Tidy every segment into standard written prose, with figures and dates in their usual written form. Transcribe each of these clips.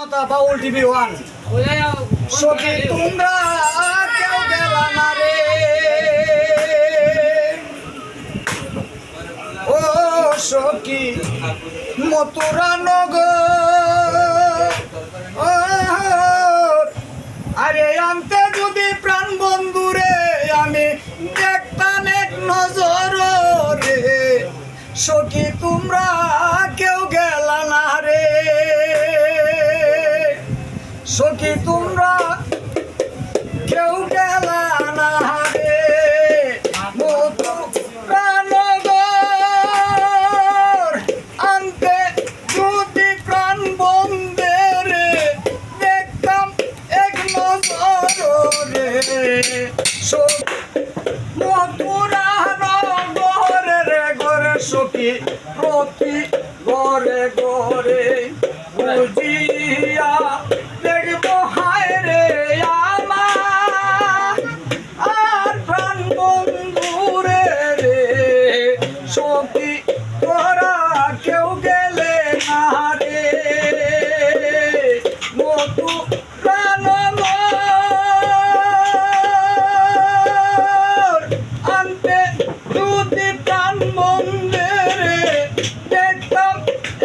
বাউল TV one সখী তোমরা কেউ গেলা না রে ও সখী মথুরা নগর আরে আনতে যদি প্রাণ বন্ধুরে আমি দেখতাম এক নজর রে সখী তোমরা কেউ গেলা না রে সখী তোমরা কেউ গেলা না রে মথুরা নগর আনতে যদি প্রাণ বন্ধে রে দেখতাম এক নজর রে মথুরা নগরের ঘরে সখী প্রতি ঘরে ঘরে বুঝিয়া দেখবো হায় রে আমার আর প্রাণ বন্ধুরে রে সখী তোরা কেউ গেলে না রে মথুরা নগর আনতে যদি প্রাণ বন্ধে রে দেখতাম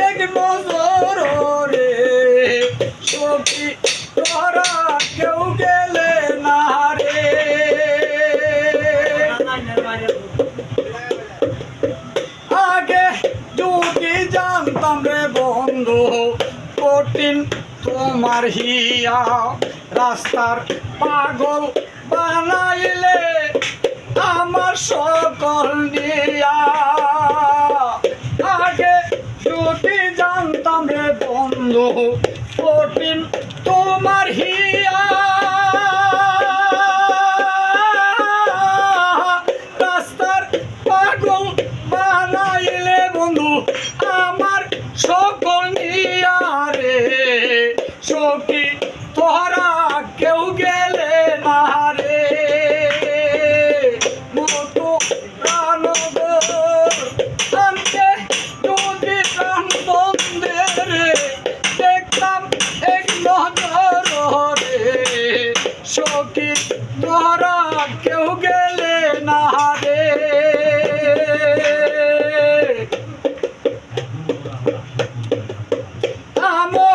এক নজর রে সখী তোরা কেউ গেলে না রে আগে যদি জানতাম রে বন্ধু কঠিন তোমার হিয়া রাস্তার পাগল বানাইলে আমার সকল নিয়া আগে যদি জানতাম রে বন্ধু কঠিন তোমার হিয়া রাস্তার পাগল বানাইলে বন্ধু আমার সকল নিয়া রে সখী তোরা কেউ গেলে না রে মথুরা নগর আনতে যদি প্রাণ বন্ধে রে দেখতাম এক নজর রে সখী তোরা কেউ গেলে না রে আমো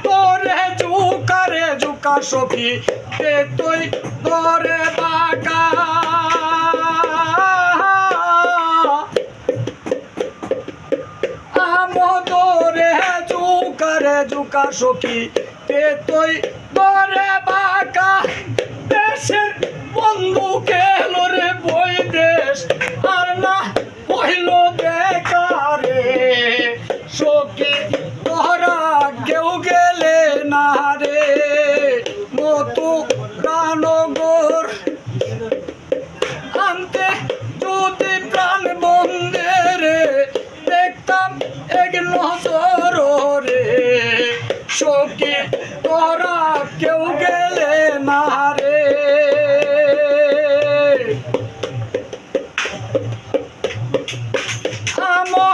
তোরে জুকারে জুকা সখী তে তুই তোরে বাঁকা আমো তোরে জুকারে জুকা সখী তে তুই তোরে বাঁকা দেশের বন্ধু কেল রে বই দেশ আর না হইল বেকারে সখী তোরা কেউ গেলে না রে মথুরা নগর আনতে যদি প্রাণ বন্ধে রে দেখতাম এক নজর রে সখী তোরা কেউ গেলে না রে আমো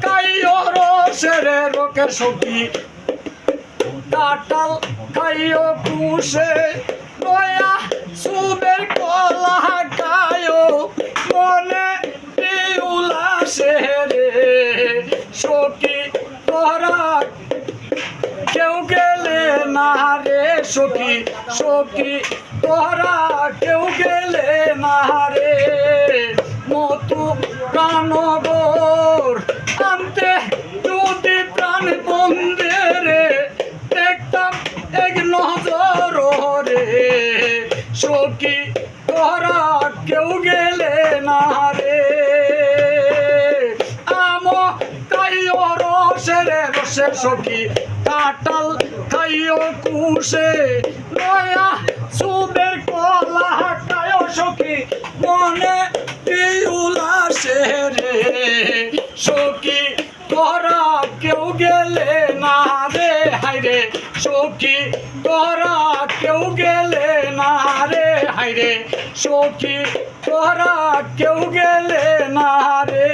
কাইও রসেরে রোকের সখী কাটাল খাইও কুশে নয়া সুবের কলা গায়ো মনে উল্লাসে রে সখী তোরা কেউ গেলে না রে সখী সখী তোরা কেউ গেলে না রে মথুরা নগর আনতে যদি প্রাণ বন্ধে রে দেখতাম এক নজর রে সখী তোরা কেউ গেলে না রে আমো কাইও রসেরে রসে সখী কাটাল খাইও কুশে নয়া সুবের কলা হাটায় সখী মনে উল্লাসে রে সখী তোরা কেউ গেলে না রে হাইরে সখী তোরা কেউ গেলে না রে হাইরে সখী তোরা কেউ গেলে না রে